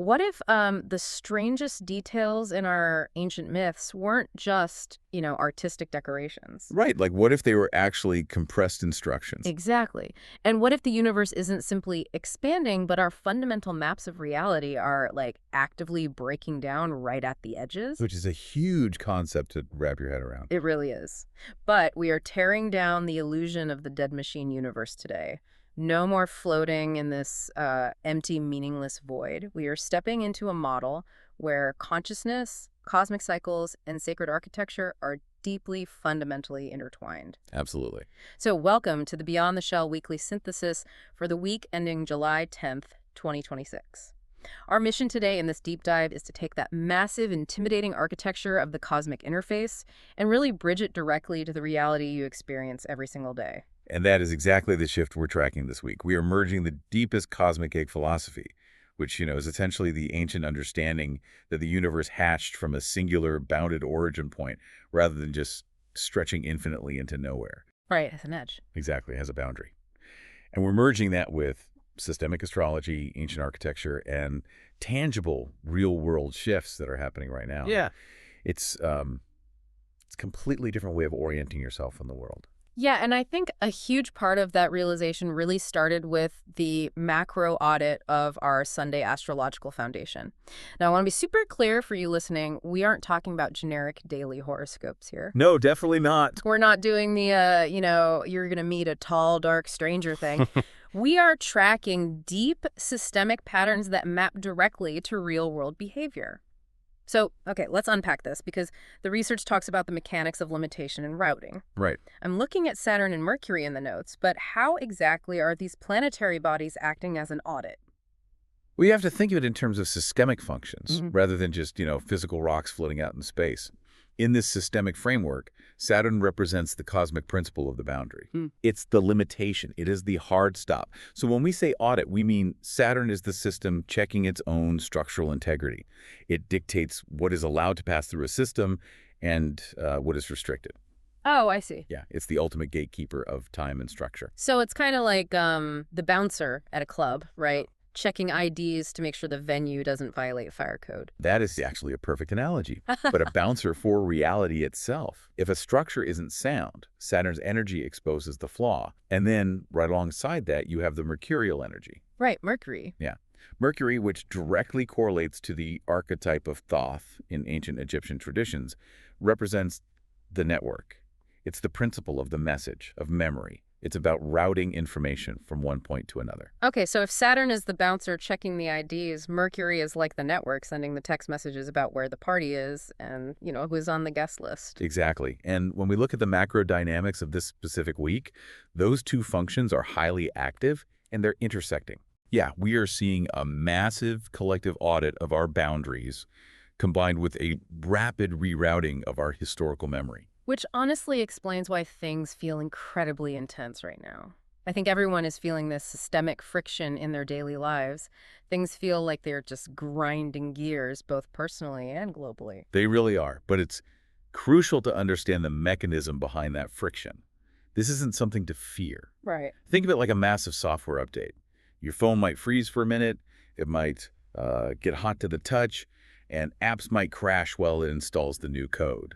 What if the strangest details in our ancient myths weren't just, artistic decorations? Right, like what if they were actually compressed instructions? Exactly. And what if the universe isn't simply expanding, but our fundamental maps of reality are, like, actively breaking down right at the edges? Which is a huge concept to wrap your head around. It really is. But we are tearing down the illusion of the dead machine universe today. No more floating in this empty, meaningless void. We are stepping into a model where consciousness, cosmic cycles, and sacred architecture are deeply, fundamentally intertwined. Absolutely. So, welcome to the Beyond the Shell weekly synthesis for the week ending July 10th, 2026. Our mission today in this deep dive is to take that massive, intimidating architecture of the cosmic interface and really bridge it directly to the reality you experience every single day. And that is exactly the shift we're tracking this week. We are merging the deepest cosmic egg philosophy, which, is essentially the ancient understanding that the universe hatched from a singular, bounded origin point, rather than just stretching infinitely into nowhere. Right, as an edge. Exactly, has a boundary. And we're merging that with systemic astrology, ancient architecture, and tangible, real-world shifts that are happening right now. Yeah. It's a completely different way of orienting yourself in the world. Yeah, and I think a huge part of that realization really started with the macro audit of our Sunday Astrological Foundation. Now, I want to be super clear for you listening. We aren't talking about generic daily horoscopes here. No, definitely not. We're not doing the, you're going to meet a tall, dark stranger thing. We are tracking deep systemic patterns that map directly to real-world behavior. So, okay, let's unpack this because the research talks about the mechanics of limitation and routing. Right. I'm looking at Saturn and Mercury in the notes, but how exactly are these planetary bodies acting as an audit? We have to think of it in terms of systemic functions, Mhm. rather than just, physical rocks floating out in space. In this systemic framework, Saturn represents the cosmic principle of the boundary. Mm. It's the limitation. It is the hard stop. So when we say audit, we mean Saturn is the system checking its own structural integrity. It dictates what is allowed to pass through a system and what is restricted. Oh, I see. Yeah, it's the ultimate gatekeeper of time and structure. So it's kind of like the bouncer at a club, right? Checking IDs to make sure the venue doesn't violate fire code. That is actually a perfect analogy, but a bouncer for reality itself. If a structure isn't sound, Saturn's energy exposes the flaw. And then right alongside that, you have the mercurial energy. Right, Mercury. Yeah. Mercury, which directly correlates to the archetype of Thoth in ancient Egyptian traditions, represents the network. It's the principle of the message, of memory. It's about routing information from one point to another. Okay, so if Saturn is the bouncer checking the IDs, Mercury is like the network sending the text messages about where the party is and, who's on the guest list. Exactly. And when we look at the macro dynamics of this specific week, those two functions are highly active and they're intersecting. Yeah, we are seeing a massive collective audit of our boundaries combined with a rapid rerouting of our historical memory. Which honestly explains why things feel incredibly intense right now. I think everyone is feeling this systemic friction in their daily lives. Things feel like they're just grinding gears, both personally and globally. They really are, but it's crucial to understand the mechanism behind that friction. This isn't something to fear. Right. Think of it like a massive software update. Your phone might freeze for a minute, it might get hot to the touch, and apps might crash while it installs the new code.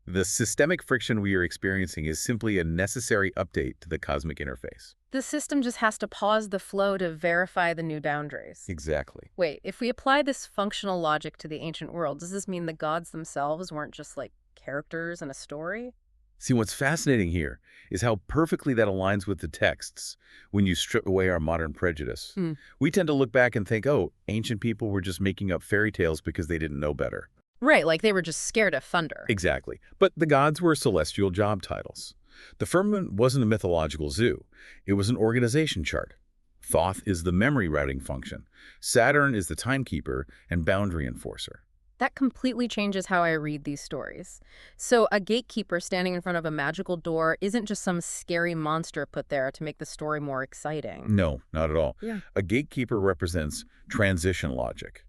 The systemic friction we are experiencing is simply a necessary update to the cosmic interface. The system just has to pause the flow to verify the new boundaries. Exactly. Wait, if we apply this functional logic to the ancient world, does this mean the gods themselves weren't just like characters in a story? See, what's fascinating here is how perfectly that aligns with the texts when you strip away our modern prejudice. We tend to look back and think, oh, ancient people were just making up fairy tales because they didn't know better. Right, like they were just scared of thunder. Exactly. But the gods were celestial job titles. The firmament wasn't a mythological zoo. It was an organization chart. Thoth is the memory routing function. Saturn is the timekeeper and boundary enforcer. That completely changes how I read these stories. So a gatekeeper standing in front of a magical door isn't just some scary monster put there to make the story more exciting. No, not at all. Yeah. A gatekeeper represents transition logic.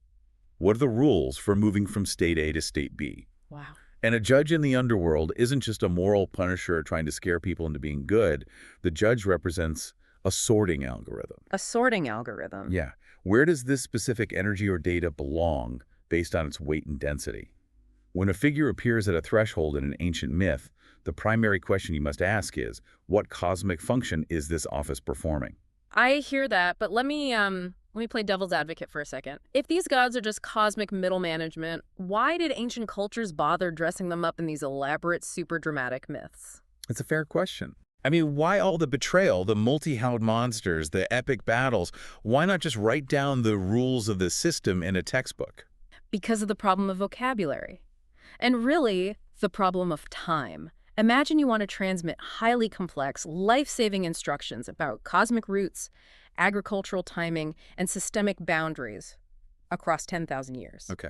What are the rules for moving from state A to state B? Wow. And a judge in the underworld isn't just a moral punisher trying to scare people into being good. The judge represents a sorting algorithm. A sorting algorithm. Yeah, Where does this specific energy or data belong based on its weight and density? When a figure appears at a threshold in an ancient myth, the primary question you must ask is, what cosmic function is this office performing? I hear that, but let me play devil's advocate for a second. If these gods are just cosmic middle management, why did ancient cultures bother dressing them up in these elaborate, super dramatic myths? It's a fair question. I mean, why all the betrayal, the multi-howled monsters, the epic battles? Why not just write down the rules of the system in a textbook? Because of the problem of vocabulary. And really, the problem of time. Imagine you want to transmit highly complex, life-saving instructions about cosmic roots, agricultural timing, and systemic boundaries across 10,000 years. Okay.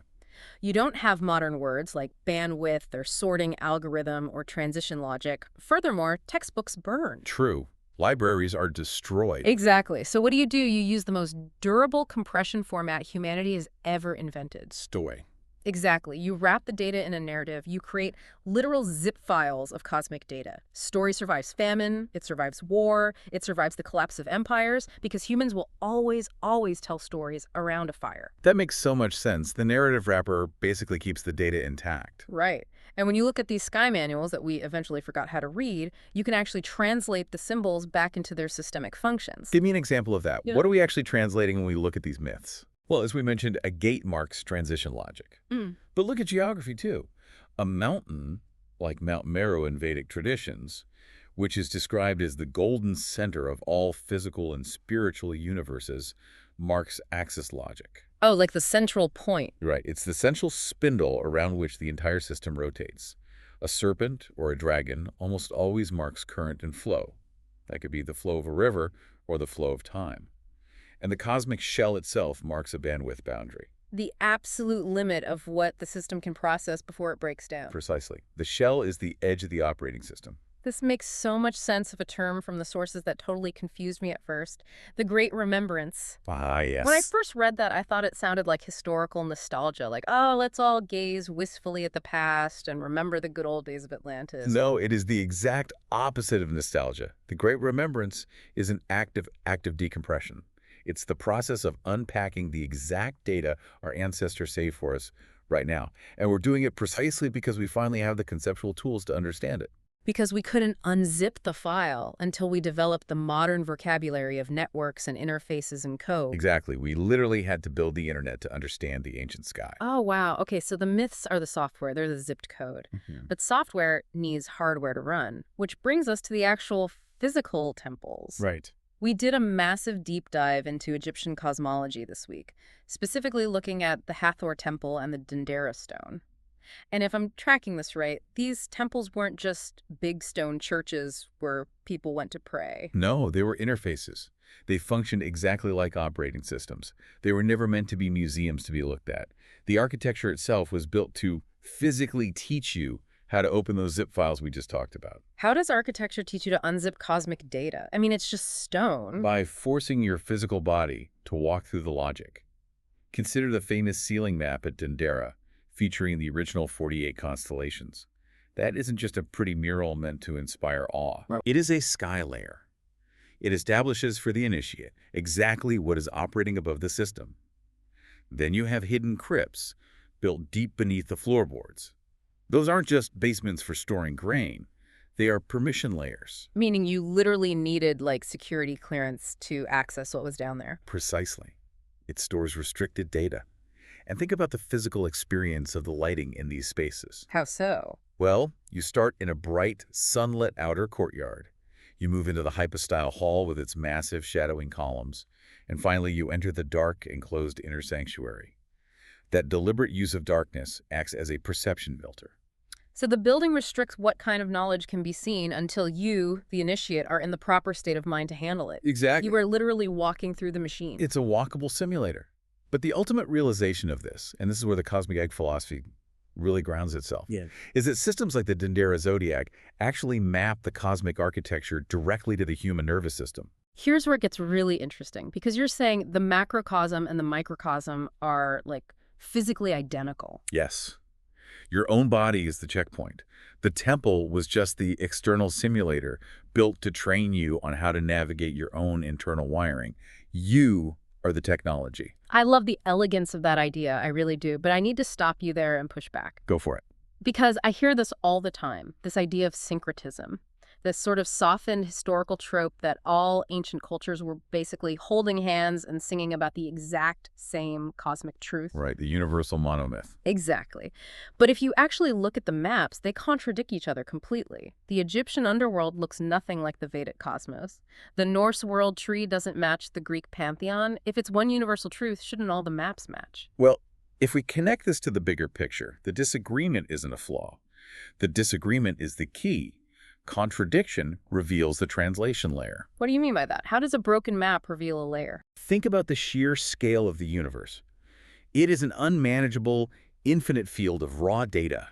You don't have modern words like bandwidth or sorting algorithm or transition logic. Furthermore, textbooks burn. True. Libraries are destroyed. Exactly. So what do? You use the most durable compression format humanity has ever invented. Stoy. Exactly. You wrap the data in a narrative. You create literal zip files of cosmic data. Story survives famine. It survives war. It survives the collapse of empires because humans will always, always tell stories around a fire. That makes so much sense. The narrative wrapper basically keeps the data intact. Right. And when you look at these sky manuals that we eventually forgot how to read, you can actually translate the symbols back into their systemic functions. Give me an example of that. Yeah. What are we actually translating when we look at these myths? Well, as we mentioned, a gate marks transition logic. But look at geography, too. A mountain, like Mount Meru in Vedic traditions, which is described as the golden center of all physical and spiritual universes, marks axis logic. Oh, like the central point. Right. It's the central spindle around which the entire system rotates. A serpent or a dragon almost always marks current and flow. That could be the flow of a river or the flow of time. And the cosmic shell itself marks a bandwidth boundary. The absolute limit of what the system can process before it breaks down. Precisely. The shell is the edge of the operating system. This makes so much sense of a term from the sources that totally confused me at first. The Great Remembrance. Ah, yes. When I first read that, I thought it sounded like historical nostalgia, like, oh, let's all gaze wistfully at the past and remember the good old days of Atlantis. No, it is the exact opposite of nostalgia. The Great Remembrance is an active decompression. It's the process of unpacking the exact data our ancestors saved for us right now. And we're doing it precisely because we finally have the conceptual tools to understand it. Because we couldn't unzip the file until we developed the modern vocabulary of networks and interfaces and code. Exactly. We literally had to build the internet to understand the ancient sky. Oh, wow. Okay, so the myths are the software. They're the zipped code. But software needs hardware to run, which brings us to the actual physical temples. Right. We did a massive deep dive into Egyptian cosmology this week, specifically looking at the Hathor Temple and the Dendera Stone. And if I'm tracking this right, these temples weren't just big stone churches where people went to pray. No, they were interfaces. They functioned exactly like operating systems. They were never meant to be museums to be looked at. The architecture itself was built to physically teach you how to open those zip files we just talked about. How does architecture teach you to unzip cosmic data? I mean, it's just stone. By forcing your physical body to walk through the logic. Consider the famous ceiling map at Dendera, featuring the original 48 constellations. That isn't just a pretty mural meant to inspire awe. Right. It is a sky layer. It establishes for the initiate exactly what is operating above the system. Then you have hidden crypts built deep beneath the floorboards. Those aren't just basements for storing grain. They are permission layers. Meaning you literally needed, like, security clearance to access what was down there. Precisely. It stores restricted data. And think about the physical experience of the lighting in these spaces. How so? Well, you start in a bright, sunlit outer courtyard. You move into the hypostyle hall with its massive shadowing columns. And finally, you enter the dark, enclosed inner sanctuary. That deliberate use of darkness acts as a perception filter. So the building restricts what kind of knowledge can be seen until you, the initiate, are in the proper state of mind to handle it. Exactly. You are literally walking through the machine. It's a walkable simulator. But the ultimate realization of this, and this is where the cosmic egg philosophy really grounds itself, is that systems like the Dendera Zodiac actually map the cosmic architecture directly to the human nervous system. Here's where it gets really interesting, because you're saying the macrocosm and the microcosm are, like, physically identical. Yes. Your own body is the checkpoint. The temple was just the external simulator built to train you on how to navigate your own internal wiring. You are the technology. I love the elegance of that idea, I really do, but I need to stop you there and push back. Go for it. Because I hear this all the time, this idea of syncretism, this sort of softened historical trope that all ancient cultures were basically holding hands and singing about the exact same cosmic truth. Right, the universal monomyth. Exactly. But if you actually look at the maps, they contradict each other completely. The Egyptian underworld looks nothing like the Vedic cosmos. The Norse world tree doesn't match the Greek pantheon. If it's one universal truth, shouldn't all the maps match? Well, if we connect this to the bigger picture, the disagreement isn't a flaw. The disagreement is the key. Contradiction reveals the translation layer. What do you mean by that? How does a broken map reveal a layer? Think about the sheer scale of the universe. It is an unmanageable, infinite field of raw data.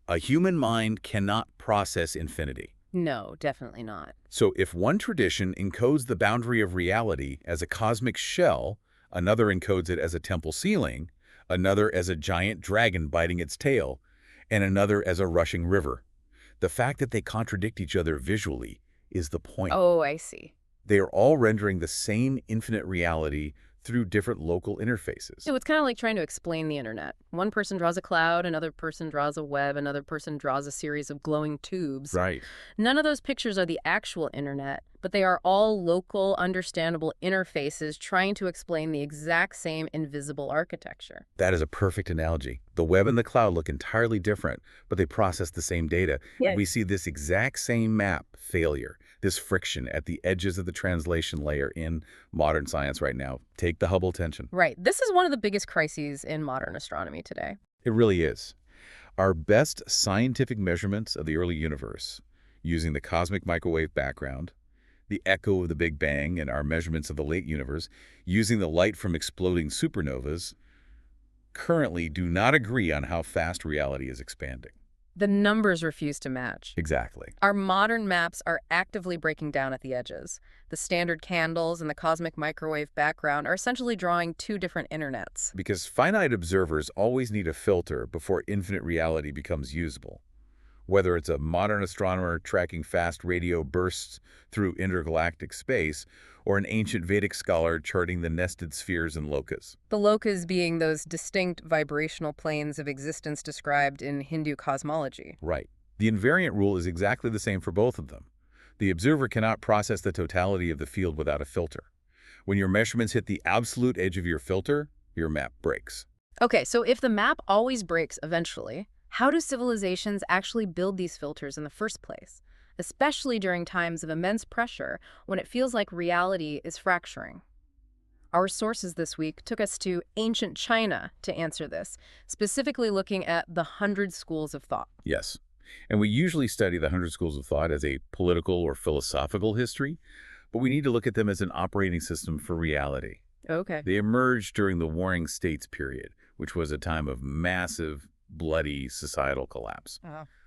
A human mind cannot process infinity. No, definitely not. So if one tradition encodes the boundary of reality as a cosmic shell, another encodes it as a temple ceiling, another as a giant dragon biting its tail, and another as a rushing river. The fact that they contradict each other visually is the point. Oh, I see. They are all rendering the same infinite reality through different local interfaces. So it's kind of like trying to explain the internet. One person draws a cloud, another person draws a web, another person draws a series of glowing tubes. Right. None of those pictures are the actual internet, but they are all local, understandable interfaces trying to explain the exact same invisible architecture. That is a perfect analogy. The web and the cloud look entirely different, but they process the same data. Yeah. We see this exact same map failure, this friction at the edges of the translation layer in modern science right now. Take the Hubble tension. Right. This is one of the biggest crises in modern astronomy today. It really is. Our best scientific measurements of the early universe, using the cosmic microwave background, the echo of the Big Bang, and our measurements of the late universe, using the light from exploding supernovas, currently do not agree on how fast reality is expanding. The numbers refuse to match. Exactly. Our modern maps are actively breaking down at the edges. The standard candles and the cosmic microwave background are essentially drawing two different internets. Because finite observers always need a filter before infinite reality becomes usable. Whether it's a modern astronomer tracking fast radio bursts through intergalactic space, or an ancient Vedic scholar charting the nested spheres and lokas. The lokas being those distinct vibrational planes of existence described in Hindu cosmology. Right. The invariant rule is exactly the same for both of them. The observer cannot process the totality of the field without a filter. When your measurements hit the absolute edge of your filter, your map breaks. Okay, so if the map always breaks eventually, how do civilizations actually build these filters in the first place? Especially during times of immense pressure when it feels like reality is fracturing. Our sources this week took us to ancient China to answer this, specifically looking at the 100 schools of thought. Yes. And we usually study the 100 schools of thought as a political or philosophical history, but we need to look at them as an operating system for reality. Okay. They emerged during the Warring States period, which was a time of massive, bloody societal collapse.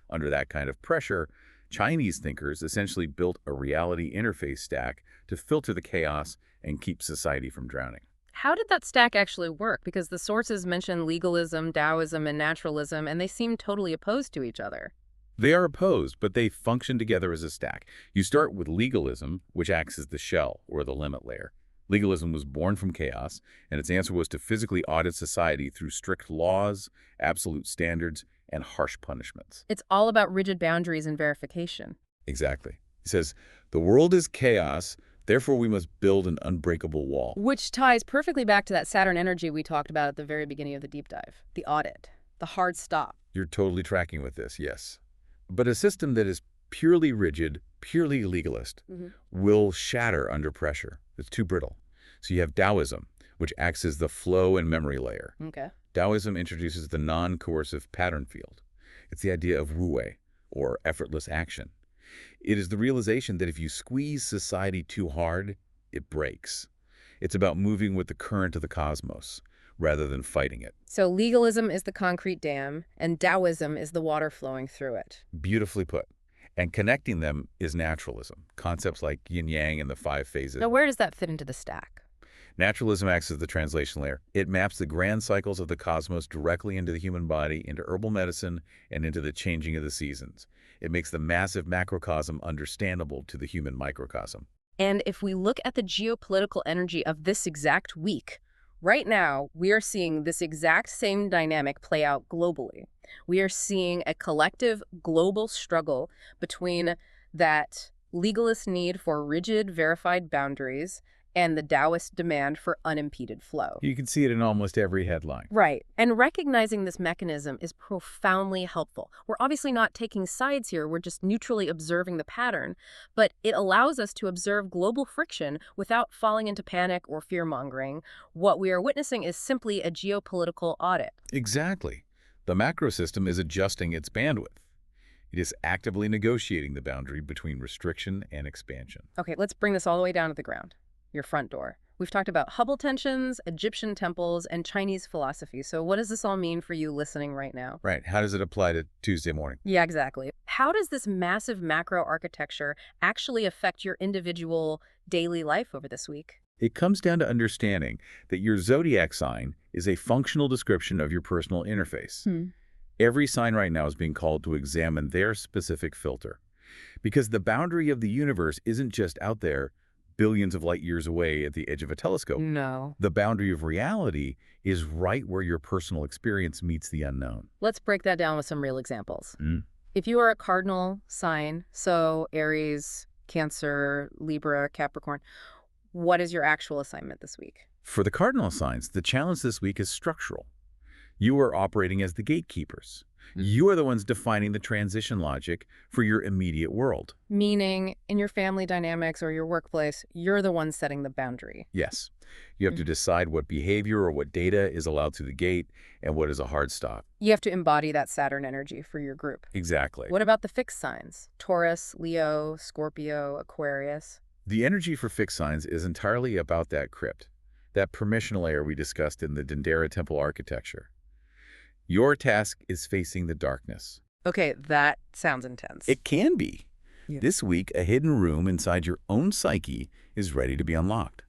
Under that kind of pressure, Chinese thinkers essentially built a reality interface stack to filter the chaos and keep society from drowning. How did that stack actually work? Because the sources mention legalism, Taoism, and naturalism, and they seem totally opposed to each other. They are opposed, but they function together as a stack. You start with legalism, which acts as the shell, or the limit layer. Legalism was born from chaos, and its answer was to physically audit society through strict laws, absolute standards, and harsh punishments. It's all about rigid boundaries and verification. Exactly. He says, the world is chaos, therefore we must build an unbreakable wall. Which ties perfectly back to that Saturn energy we talked about at the very beginning of the deep dive. The audit. The hard stop. You're totally tracking with this, yes. But a system that is purely rigid, purely legalist, will shatter under pressure. It's too brittle. So you have Taoism, which acts as the flow and memory layer. Okay. Taoism introduces the non-coercive pattern field. It's the idea of wu-wei, or effortless action. It is the realization that if you squeeze society too hard, it breaks. It's about moving with the current of the cosmos, rather than fighting it. So legalism is the concrete dam, and Taoism is the water flowing through it. Beautifully put. And connecting them is naturalism, concepts like yin-yang and the 5 phases. Now, where does that fit into the stack? Naturalism acts as the translation layer. It maps the grand cycles of the cosmos directly into the human body, into herbal medicine, and into the changing of the seasons. It makes the massive macrocosm understandable to the human microcosm. And if we look at the geopolitical energy of this exact week, right now, we are seeing this exact same dynamic play out globally. We are seeing a collective global struggle between that legalist need for rigid, verified boundaries and the Taoist demand for unimpeded flow. You can see it in almost every headline. Right. And recognizing this mechanism is profoundly helpful. We're obviously not taking sides here, we're just neutrally observing the pattern, but it allows us to observe global friction without falling into panic or fear-mongering. What we are witnessing is simply a geopolitical audit. Exactly. The macro system is adjusting its bandwidth. It is actively negotiating the boundary between restriction and expansion. Okay, let's bring this all the way down to the ground, your front door. We've talked about Hubble tensions, Egyptian temples, and Chinese philosophy. So what does this all mean for you listening right now? Right. How does it apply to Tuesday morning? Yeah, exactly. How does this massive macro architecture actually affect your individual daily life over this week? It comes down to understanding that your zodiac sign is a functional description of your personal interface. Every sign right now is being called to examine their specific filter. Because the boundary of the universe isn't just out there, billions of light years away at the edge of a telescope. No. The boundary of reality is right where your personal experience meets the unknown. Let's break that down with some real examples. Mm. If you are a cardinal sign, so Aries, Cancer, Libra, Capricorn, what is your actual assignment this week? For the cardinal signs, the challenge this week is structural. You are operating as the gatekeepers. You are the ones defining the transition logic for your immediate world. Meaning, in your family dynamics or your workplace, you're the one setting the boundary. Yes. You have to decide what behavior or what data is allowed through the gate and what is a hard stop. You have to embody that Saturn energy for your group. Exactly. What about the fixed signs? Taurus, Leo, Scorpio, Aquarius? The energy for fixed signs is entirely about that crypt, that permission layer we discussed in the Dendera temple architecture. Your task is facing the darkness. Okay, that sounds intense. It can be. Yeah. This week, a hidden room inside your own psyche is ready to be unlocked.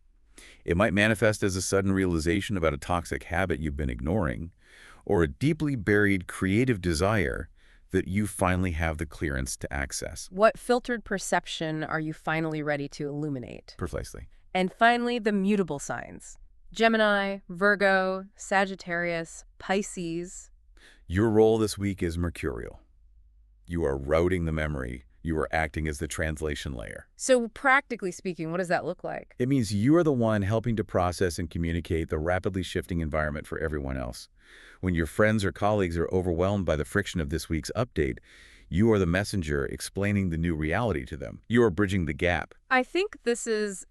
It might manifest as a sudden realization about a toxic habit you've been ignoring, or a deeply buried creative desire that you finally have the clearance to access. What filtered perception are you finally ready to illuminate? Precisely. And finally, the mutable signs. Gemini, Virgo, Sagittarius, Pisces. Your role this week is mercurial. You are routing the memory. You are acting as the translation layer. So practically speaking, what does that look like? It means you are the one helping to process and communicate the rapidly shifting environment for everyone else. When your friends or colleagues are overwhelmed by the friction of this week's update, you are the messenger explaining the new reality to them. You are bridging the gap. I think this is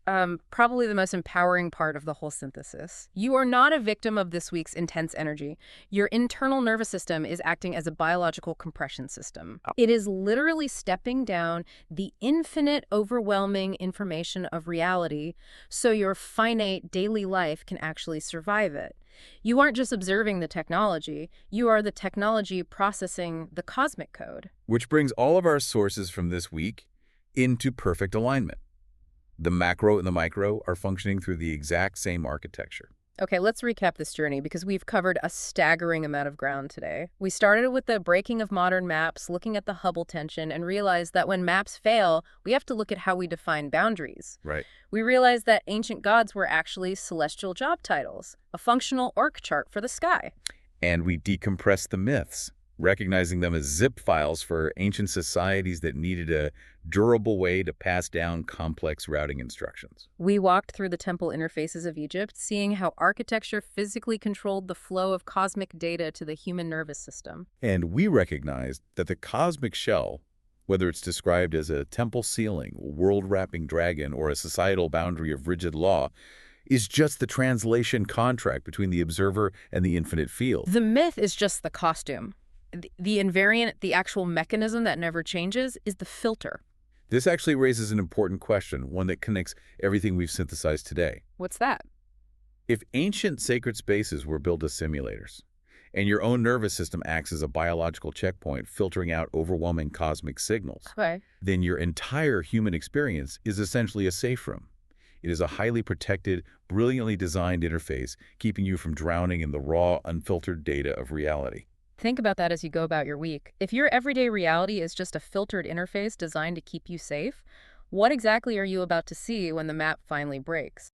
probably the most empowering part of the whole synthesis. You are not a victim of this week's intense energy. Your internal nervous system is acting as a biological compression system. It is literally stepping down the infinite, overwhelming information of reality so your finite daily life can actually survive it. You aren't just observing the technology, you are the technology processing the cosmic code. Which brings all of our sources from this week into perfect alignment. The macro and the micro are functioning through the exact same architecture. Okay, let's recap this journey because we've covered a staggering amount of ground today. We started with the breaking of modern maps, looking at the Hubble tension, and realized that when maps fail, we have to look at how we define boundaries. Right. We realized that ancient gods were actually celestial job titles, a functional org chart for the sky. And we decompressed the myths, recognizing them as zip files for ancient societies that needed a durable way to pass down complex routing instructions. We walked through the temple interfaces of Egypt, seeing how architecture physically controlled the flow of cosmic data to the human nervous system. And we recognized that the cosmic shell, whether it's described as a temple ceiling, world-wrapping dragon, or a societal boundary of rigid law, is just the translation contract between the observer and the infinite field. The myth is just the costume. The invariant, the actual mechanism that never changes, is the filter. This actually raises an important question, one that connects everything we've synthesized today. What's that? If ancient sacred spaces were built as simulators, and your own nervous system acts as a biological checkpoint filtering out overwhelming cosmic signals, Okay. then your entire human experience is essentially a safe room. It is a highly protected, brilliantly designed interface, keeping you from drowning in the raw, unfiltered data of reality. Think about that as you go about your week. If your everyday reality is just a filtered interface designed to keep you safe, What exactly are you about to see when the map finally breaks?